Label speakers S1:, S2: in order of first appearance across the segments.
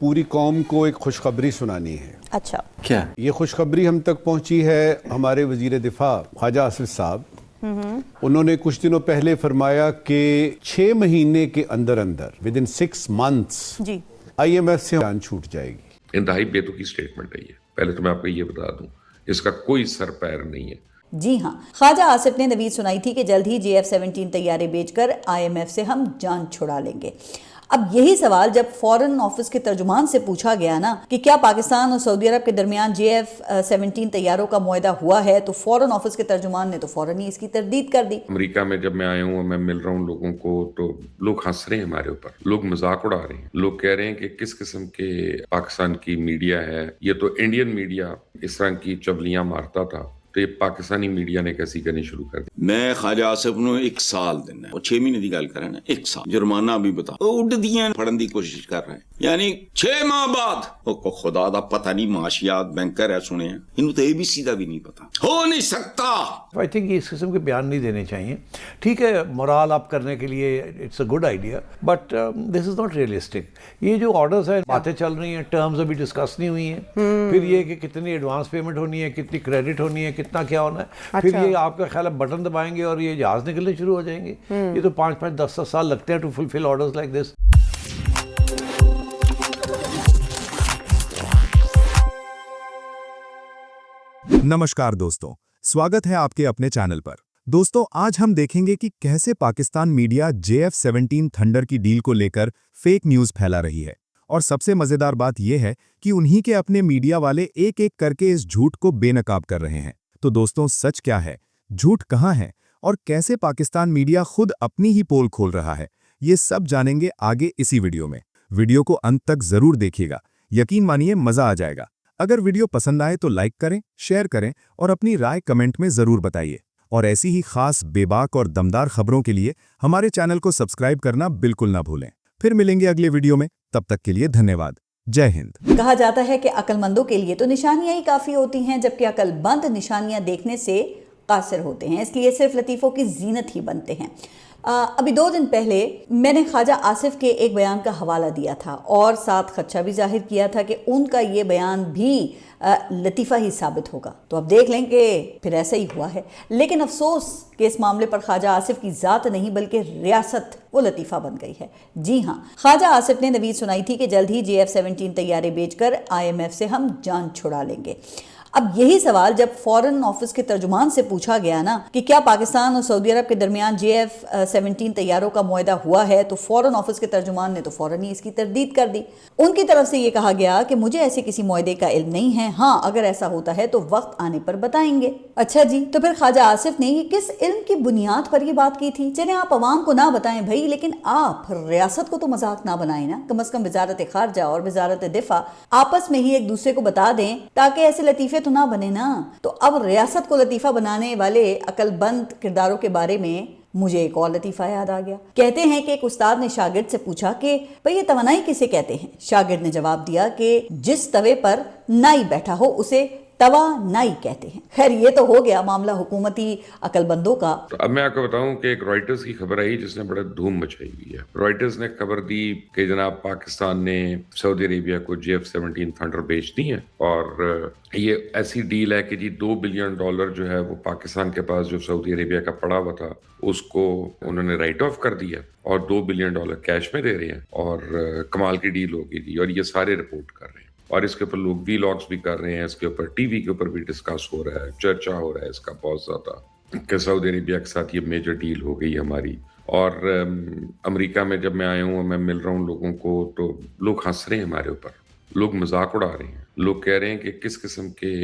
S1: पूरी कौम को एक खुशखबरी सुनानी है।
S2: अच्छा,
S3: क्या?
S1: ये खुशखबरी हम तक पहुंची है हमारे वजीर दिफा ख्वाजा आसिफ साहब। उन्होंने कुछ दिनों पहले फरमाया कि 6 महीने के अंदर अंदर विद इन 6 months
S2: जी
S1: IMF से जान छूट जाएगी।
S4: इंतहाई बेतुकी स्टेटमेंट है ये। पहले तो मैं आपको ये बता दूं, इसका कोई सर पैर नहीं है।
S2: जी हाँ, ख्वाजा आसिफ ने नवीद सुनाई थी कि जल्द ही JF-17 तैयारे बेचकर IMF से हम जान छुड़ा लेंगे। अब यही सवाल जब फॉरेन ऑफिस के तर्जुमान से पूछा गया ना कि क्या पाकिस्तान और सऊदी अरब के दरमियान JF-17 तैयारों का मुआहदा हुआ है, तो फॉरेन ऑफिस के तर्जुमान ने तो फौरन ही इसकी तरदीद कर दी।
S4: अमेरिका में जब मैं आया हूँ, मैं मिल रहा हूँ लोगों को, तो लोग हंस रहे हैं हमारे ऊपर, लोग मजाक उड़ा रहे हैं, लोग कह रहे हैं कि किस किस्म के पाकिस्तान की मीडिया है, ये तो इंडियन मीडिया इस तरह की चवलियां मारता था, तो ये पाकिस्तानी मीडिया ने कैसी करनी शुरू कर दी।
S3: मैं ख्वाजा आसिफ ਨੂੰ 1 ਸਾਲ ਦੇਣਾ ਉਹ 6 ਮਹੀਨੇ ਦੀ ਗੱਲ ਕਰ ਰਿਹਾ ਨਾ 1 ਸਾਲ ਜੁਰਮਾਨਾ ਵੀ ਬਤਾ ਉਹ ਉੱਡਦੀਆਂ ਫੜਨ ਦੀ ਕੋਸ਼ਿਸ਼ ਕਰ ਰਹੇ ਯਾਨੀ 6 ਮਾਹ ਬਾਅਦ ਉਹ ਖੁਦਾ ਦਾ ਪਤਾ ਨਹੀਂ ਮਾਸ਼ੀਆਤ ਬੈਂਕਰ ਹੈ ਸੁਣਿਆ ਇਹਨੂੰ ਤਾਂ ABC ਦਾ ਵੀ नहीं पता हो नहीं सकता।
S5: आई थिंक इस किस्म के बयान नहीं देने चाहिए। ठीक है, मोराल अप करने के लिए it's a good idea, but this is not realistic. ये जो ऑर्डर्स हैं, बातें चल रही हैं, टर्म्स अभी डिस्कस नहीं हुई हैं, फिर ये कि कितनी एडवांस पेमेंट होनी है, कितनी क्रेडिट होनी है, कितना क्या होना है, फिर ये आपका ख्याल है बटन दबाएंगे और ये जहाज निकलने शुरू हो जाएंगे। ये तो 5-5, 10-10 साल लगते हैं to fulfil orders like this.
S6: नमस्कार दोस्तों, स्वागत है आपके अपने चैनल पर। दोस्तों, आज हम देखेंगे कि कैसे पाकिस्तान मीडिया JF-17 थंडर की डील को लेकर फेक न्यूज़ फैला रही है। और सबसे मजेदार बात यह है कि उन्हीं के अपने मीडिया वाले एक एक करके इस झूठ को बेनकाब कर रहे हैं। तो दोस्तों, सच क्या है, झूठ कहाँ है और कैसे पाकिस्तान मीडिया खुद अपनी ही पोल खोल रहा है, ये सब जानेंगे आगे इसी वीडियो में। वीडियो को अंत तक जरूर देखिएगा, यकीन मानिए मजा आ जाएगा। अगर वीडियो पसंद आए तो लाइक करें, शेयर करें और अपनी राय कमेंट में जरूर बताइए। और ऐसी ही खास बेबाक और दमदार खबरों के लिए हमारे चैनल को सब्सक्राइब करना बिल्कुल ना भूलें। फिर मिलेंगे अगले वीडियो में, तब तक के लिए धन्यवाद। जय हिंद।
S2: कहा जाता है कि अक्लमंदों के लिए तो निशानियां ही काफ़ी होती हैं, जबकि अक्लमंद निशानियां देखने से कासिर होते हैं, इसलिए सिर्फ लतीफ़ों की जीनत ही बनते हैं। अभी 2 दिन पहले मैंने ख्वाजा आसिफ के एक बयान का हवाला दिया था और साथ खदशा भी जाहिर किया था कि उनका ये बयान भी लतीफ़ा ही साबित होगा। तो अब देख लें कि फिर ऐसा ही हुआ है। लेकिन अफसोस कि इस मामले पर ख्वाजा आसिफ की ज़ात नहीं बल्कि रियासत वो लतीफ़ा बन गई है। जी हाँ, ख्वाजा आसिफ ने नवीद सुनाई थी कि जल्द ही JF-17 तैयारे बेचकर IMF से हम जान छुड़ा लेंगे। अब यही सवाल जब फॉरेन ऑफिस के तर्जुमान से पूछा गया ना कि क्या पाकिस्तान और सऊदी अरब के दरमियान JF-17 तैयारों का मुआहदा हुआ है, तो फॉरेन ऑफिस के तर्जुमान ने तो फौरन ही इसकी तरदीद कर दी। उनकी तरफ से ये कहा गया कि मुझे ऐसे किसी मुआहदे का इल्म नहीं है, हाँ अगर ऐसा होता है तो वक्त आने पर बताएंगे। अच्छा जी, तो फिर ख्वाजा आसिफ ने ये किस इल्म की बुनियाद पर ये बात की थी? चले आप अवाम को ना बताएं भाई, लेकिन आप रियासत को तो मजाक ना बनाएं ना। कम अज कम वजारत खारजा और वजारत दिफा आपस में ही एक दूसरे को बता दें, ताकि ऐसे लतीफ़े तो ना बने ना। तो अब रियासत को लतीफ़ा बनाने वाले अकलबंद किरदारों के बारे में मुझे एक और लतीफ़ा याद आ गया। कहते हैं कि एक उस्ताद ने शागिर्द से पूछा कि भाई ये तवानाई किसे कहते हैं? शागिर्द ने जवाब दिया कि जिस तवे पर नाई बैठा हो उसे तवा नाई कहते हैं। खैर, ये तो हो गया मामला हुकूमती अकलबंदों का।
S4: तो अब मैं आपको बताऊं कि एक रॉयटर्स की खबर आई जिसने बड़ा धूम मचाई हुई है। रॉयटर्स ने खबर दी कि जनाब पाकिस्तान ने सऊदी अरेबिया को JF-17 थंडर बेच दी है, और ये ऐसी डील है कि जी $2 बिलियन जो है वो पाकिस्तान के पास जो सऊदी अरेबिया का पड़ा हुआ था उसको उन्होंने राइट ऑफ कर दिया और $2 बिलियन कैश में दे रहे हैं, और कमाल की डील होगी जी। और ये सारे रिपोर्ट कर रहे हैं, और इसके ऊपर लोग वीलॉग्स भी कर रहे हैं, इसके ऊपर टीवी के ऊपर भी डिस्कस हो रहा है, चर्चा हो रहा है इसका बहुत ज्यादा कि सऊदी अरेबिया के साथ ये मेजर डील हो गई हमारी। और अमेरिका में जब मैं आया हूँ, मैं मिल रहा हूँ लोगों को, तो लोग हंस रहे हैं हमारे ऊपर, लोग मजाक उड़ा रहे हैं, लोग कह रहे हैं कि किस किस्म के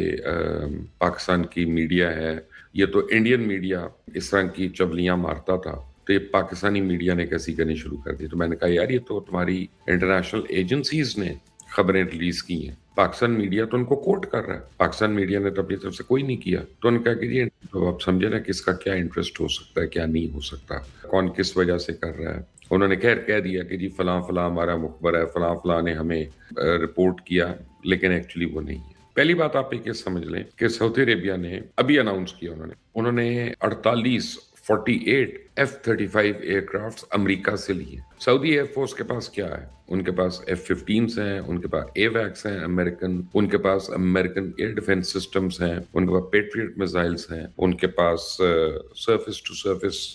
S4: पाकिस्तान की मीडिया है, ये तो इंडियन मीडिया इस तरह की चवलियां मारता था, तो ये पाकिस्तानी मीडिया ने कैसी करनी शुरू कर दी। तो मैंने कहा यार, ये तो तुम्हारी इंटरनेशनल एजेंसीज ने खबरें रिलीज की हैं, पाकिस्तान मीडिया तो उनको कोट कर रहा है, पाकिस्तान मीडिया ने तो अपनी तरफ से कोई नहीं किया। तो उन्होंने कहा कि तो आप समझे ना किसका क्या इंटरेस्ट हो सकता है, क्या नहीं हो सकता, कौन किस वजह से कर रहा है। उन्होंने खैर कह दिया कि जी फलां फलां हमारा मुखबर है, फलां फलां ने हमें रिपोर्ट किया, लेकिन एक्चुअली वो नहीं है। पहली बात आप ये समझ लें कि सऊदी अरेबिया ने अभी अनाउंस किया, उन्होंने 48 48 F-35 एयरक्राफ्ट अमेरिका से लिए। सऊदी एयरफोर्स के पास क्या है? उनके पास F-15s हैं, उनके पास AWACS हैं अमेरिकन, उनके पास अमेरिकन एयर डिफेंस सिस्टम्स हैं, उनके पास पेट्रियट मिसाइल्स हैं, उनके पास सर्फेस टू सर्फेस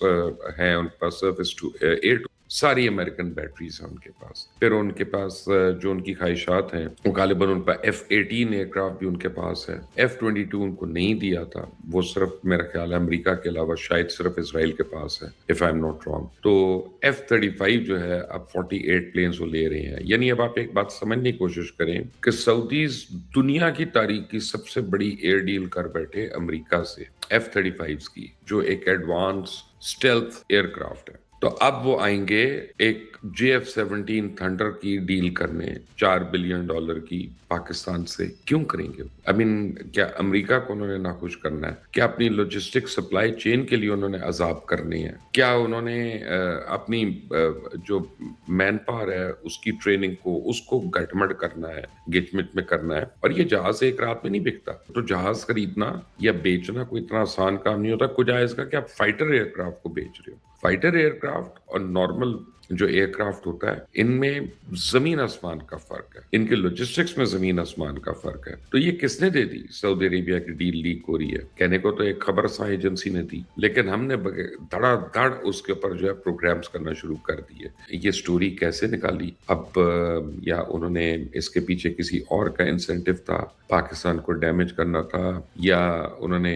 S4: हैं, उनके पास सर्फेस टू एयर टू, सारी अमेरिकन बैटरीज हैं उनके पास। फिर उनके पास जो उनकी ख्वाहिशात हैं वो गालिबन उन पर F-18 एयरक्राफ्ट भी उनके पास है। F-22 उनको नहीं दिया था, वो सिर्फ मेरा ख्याल है अमेरिका के अलावा शायद सिर्फ इसराइल के पास है, if I am not wrong. तो F-35 जो है अब 48 प्लेन्स वो ले रहे हैं। यानी अब आप एक बात समझने की कोशिश करें कि सऊदीज दुनिया की तारीख की सबसे बड़ी एयर डील कर बैठे अमेरिका से F-35 की, जो एक एडवांस स्टेल्थ एयरक्राफ्ट है। तो अब वो आएंगे एक JF-17 थंडर की डील करने $4 बिलियन की पाकिस्तान से। क्यों करेंगे? आई मीन क्या अमेरिका को उन्होंने नाखुश करना है? क्या अपनी लॉजिस्टिक सप्लाई चेन के लिए उन्होंने अजाब करने हैं? क्या उन्होंने अपनी जो मैन पावर है उसकी ट्रेनिंग को उसको गटमट करना है, गिचमिट में करना है? और ये जहाज एक रात में नहीं बिकता। तो जहाज खरीदना या बेचना कोई इतना आसान काम नहीं होता। कुछ इसका कि आप फाइटर एयरक्राफ्ट को बेच रहे हो। फाइटर एयरक्राफ्ट और नॉर्मल जो एयरक्राफ्ट होता है इनमें जमीन आसमान का फर्क है, इनके लॉजिस्टिक्स में जमीन आसमान का फर्क है। तो ये किसने दे दी? सऊदी अरेबिया की डील लीक हो रही है, कहने को तो एक खबरसां एजेंसी ने दी, लेकिन हमने धड़ाधड़ उसके ऊपर जो है प्रोग्राम्स करना शुरू कर दिए। ये स्टोरी कैसे निकाली? अब या उन्होंने इसके पीछे किसी और का इंसेंटिव था, पाकिस्तान को डैमेज करना था, या उन्होंने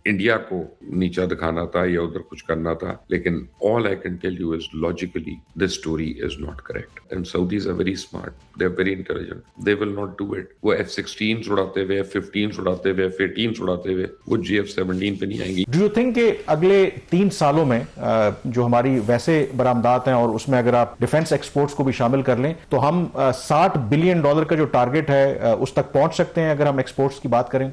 S4: इंडिया को नीचा दिखाना था, या उधर कुछ करना था। लेकिन all I can tell you is logically this story is not correct, and Saudis are very smart, they're very intelligent, they will not do it। वो F-16 उड़ाते हुए, F-15 उड़ाते हुए, F-18 उड़ाते हुए वो JF-17 पे नहीं आएंगी।
S7: Do you think कि अगले 3 सालों में जो हमारी वैसे बरामदात हैं और उसमें अगर आप डिफेंस एक्सपोर्ट्स को भी शामिल कर लें तो हम $60 बिलियन का जो टारगेट है उस तक पहुंच सकते हैं अगर हम एक्सपोर्ट्स की बात करें?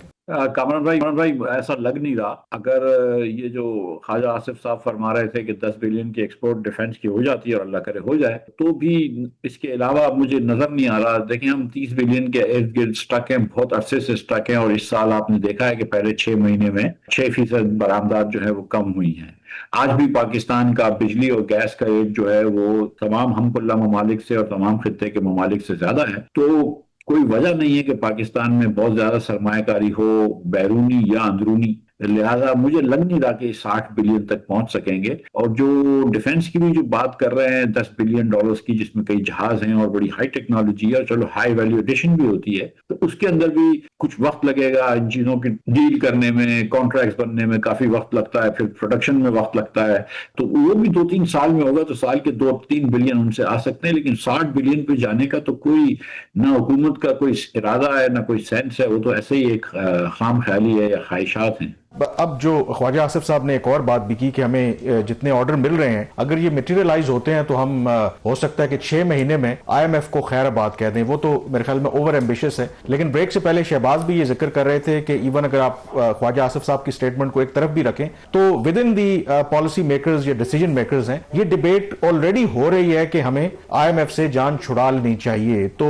S8: कामरान भाई ऐसा लग नहीं रहा। अगर ये जो ख्वाजा आसिफ साहब फरमा रहे थे कि 10 बिलियन की एक्सपोर्ट डिफेंस की हो जाती है और अल्लाह करे हो जाए, तो भी इसके अलावा मुझे नजर नहीं आ रहा। देखिए हम 30 बिलियन के इर्द गिर्द स्टक हैं, बहुत अरसे से स्टक हैं, और इस साल आपने देखा है कि पहले 6 महीने में 6% बरामदात जो है वो कम हुई हैं। आज भी पाकिस्तान का बिजली और गैस का रेट जो है वो तमाम हमकुल्ला ममालिक से और तमाम खित्ते के ममालिक से ज्यादा है। तो कोई वजह नहीं है कि पाकिस्तान में बहुत ज्यादा सरमायाकारी हो, बैरूनी या अंदरूनी। लिहाजा मुझे लग नहीं रहा कि 60 बिलियन तक पहुंच सकेंगे। और जो डिफेंस की भी जो बात कर रहे हैं $10 बिलियन की, जिसमें कई जहाज हैं और बड़ी हाई टेक्नोलॉजी है और चलो हाई वैल्यू एडिशन भी होती है, तो उसके अंदर भी कुछ वक्त लगेगा। इन चीजों की डील करने में, कॉन्ट्रैक्ट बनने में काफी वक्त लगता है, फिर प्रोडक्शन में वक्त लगता है। तो वो भी 2-3 साल में होगा, तो साल के 2-3 बिलियन उनसे आ सकते हैं। लेकिन 60 बिलियन पे जाने का तो कोई ना हुकूमत का कोई इरादा है ना कोई सेंस है, वो तो ऐसे ही एक खाम ख्याली है या ख्वाहिशात हैं।
S7: अब जो ख्वाजा आसिफ साहब ने एक और बात भी की कि हमें जितने ऑर्डर मिल रहे हैं अगर ये मटेरियलाइज होते हैं तो हम हो सकता है कि 6 महीने में IMF को खैराबाद कह दें। वो तो मेरे ख्याल में ओवर एम्बिशियस है। लेकिन ब्रेक से पहले शहबाज भी ये जिक्र कर रहे थे कि इवन अगर आप ख्वाजा आसिफ साहब की स्टेटमेंट को एक तरफ भी रखें तो with in the policy makers या डिसीजन मेकर्स हैं, ये डिबेट ऑलरेडी हो रही है कि हमें IMF से जान छुड़ा लेनी चाहिए। तो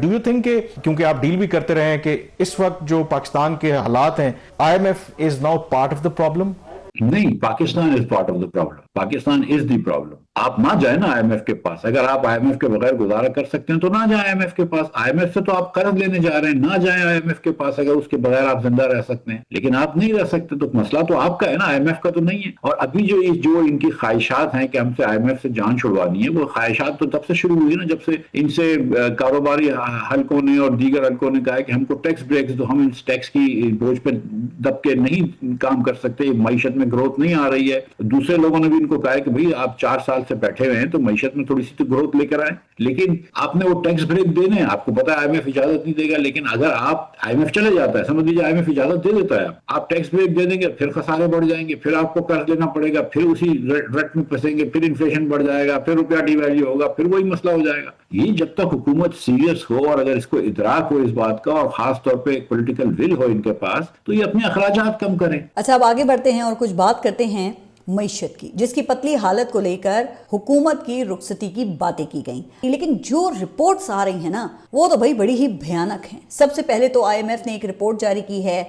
S7: डू यू थिंक क्योंकि आप डील भी करते रहे हैं कि इस वक्त जो पाकिस्तान के हालात हैं, IMF is now part of the problem?
S8: नहीं, Pakistan is part of the problem. Pakistan is the problem. आप ना जाए ना IMF के पास। अगर आप IMF के बगैर गुजारा कर सकते हैं तो ना जाए IMF के पास। IMF से तो आप कर्ज लेने जा रहे हैं, ना जाए IMF के पास अगर उसके बगैर आप जिंदा रह सकते हैं। लेकिन आप नहीं रह सकते तो मसला तो आपका है ना, IMF का तो नहीं है। और अभी जो इनकी ख्वाहिशात हैं कि हमसे IMF से जान छुड़वानी है, वो ख्वाहिशात तो तब से शुरू हुई ना जब से इनसे कारोबारी हलकों ने और दीगर हलकों ने कहा कि हमको टैक्स ब्रेक्स दो, हम इस टैक्स की बोझ पे दब के नहीं काम कर सकते, मईशत में ग्रोथ नहीं आ रही है। दूसरे लोगों ने भी इनको कहा कि भाई आप 4 साल से बैठे हुए हैं तो मईशत में थोड़ी सी तो ग्रोथ लेकर आए। लेकिन आपने वो टैक्स ब्रेक देने हैं, आपको पता है IMF इजाजत नहीं देगा। लेकिन अगर आप IMF चले जाता है, समझ लीजिए IMF इजाजत दे देता है, आप टैक्स ब्रेक दे देंगे, फिर खसारे बढ़ जाएंगे, फिर आपको कर्ज लेना पड़ेगा, फिर उसी रट में फंसेंगे, फिर इन्फ्लेशन बढ़ जाएगा, फिर रुपया डिवैल्यू होगा, फिर वही मसला हो जाएगा। ये जब तक हुकूमत सीरियस हो और अगर इसको इदराक हो इस बात का और खास तौर पे पॉलिटिकल विल हो इनके पास, तो ये अपने अखराजात कम करें।
S2: अच्छा, अब आगे बढ़ते हैं और कुछ बात करते हैं मईशत की, जिसकी पतली हालत को लेकर हुकूमत की रुखसती की बातें की गई। लेकिन जो रिपोर्ट्स आ रही हैं ना, वो तो भाई बड़ी ही भयानक हैं। सबसे पहले तो IMF ने एक रिपोर्ट जारी की है,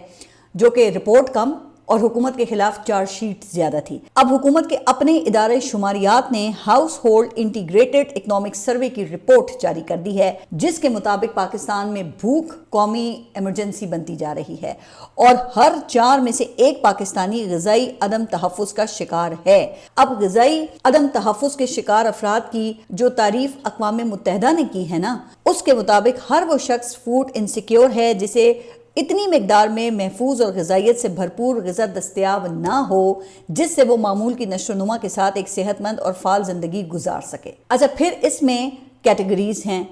S2: जो कि रिपोर्ट कम اور حکومت کے خلاف چارج شیٹ زیادہ تھی۔ اب حکومت کے اپنے ادارے شماریات نے house hold integrated economic survey کی رپورٹ جاری کر دی ہے، جس کے مطابق پاکستان میں بھوک قومی ایمرجنسی بنتی جا رہی ہے اور ہر 4 میں سے 1 پاکستانی غذائی عدم تحفظ کا شکار ہے۔ اب غذائی عدم تحفظ کے شکار افراد کی جو تعریف اقوام متحدہ نے کی ہے نا، اس کے مطابق ہر وہ شخص فوڈ انسیکیور ہے جسے اتنی مقدار میں محفوظ اور غذائیت سے بھرپور غذا دستیاب نہ ہو جس سے وہ معمول کی نشو و نما کے ساتھ ایک صحت مند اور فعال زندگی گزار سکے۔ اچھا، پھر اس میں کیٹیگریز ہیں۔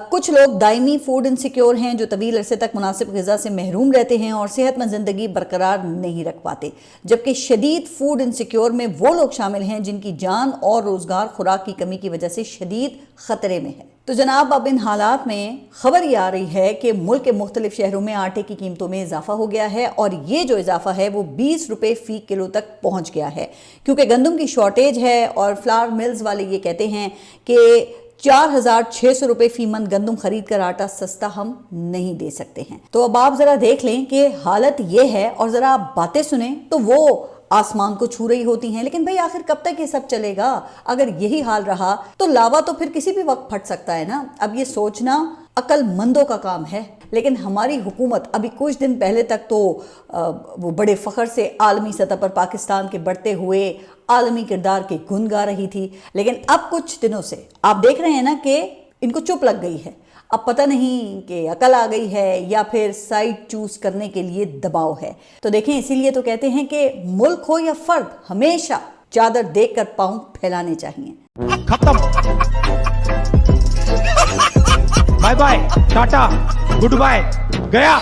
S2: کچھ لوگ دائمی فوڈ انسیکیور ہیں جو طویل عرصے تک مناسب غذا سے محروم رہتے ہیں اور صحت مند زندگی برقرار نہیں رکھ پاتے، جبکہ شدید فوڈ انسیکیور میں وہ لوگ شامل ہیں جن کی جان اور روزگار خوراک کی کمی کی وجہ سے شدید خطرے میں ہے۔ تو جناب، اب ان حالات میں خبر یہ آ رہی ہے کہ ملک کے مختلف شہروں میں آٹے کی قیمتوں میں اضافہ ہو گیا ہے اور یہ جو اضافہ ہے وہ 20 روپے فی کلو تک پہنچ گیا ہے، کیونکہ گندم کی شارٹیج ہے اور فلاور ملز والے یہ کہتے ہیں کہ 4600 روپے فی من گندم خرید کر آٹا سستا ہم نہیں دے سکتے ہیں۔ تو اب آپ ذرا دیکھ لیں کہ حالت یہ ہے اور ذرا آپ باتیں سنیں تو وہ آسمان کو چھو رہی ہوتی ہیں۔ لیکن بھئی آخر کب تک یہ سب چلے گا؟ اگر یہی حال رہا تو لاوا تو پھر کسی بھی وقت پھٹ سکتا ہے نا۔ اب یہ سوچنا عقل مندوں کا کام ہے، لیکن ہماری حکومت ابھی کچھ دن پہلے تک تو وہ بڑے فخر سے عالمی سطح پر پاکستان کے بڑھتے ہوئے عالمی کردار کے گن گا رہی تھی، لیکن اب کچھ دنوں سے آپ دیکھ رہے ہیں نا کہ ان کو چپ لگ گئی ہے۔ اب پتہ نہیں کہ عقل آ گئی ہے یا پھر سائڈ چوز کرنے کے لیے دباؤ ہے۔ تو دیکھیں، اسی لیے تو کہتے ہیں کہ ملک ہو یا فرد، ہمیشہ چادر دیکھ کر پاؤں پھیلانے چاہیے۔
S9: ختم، bye bye, tata, good bye, گیا۔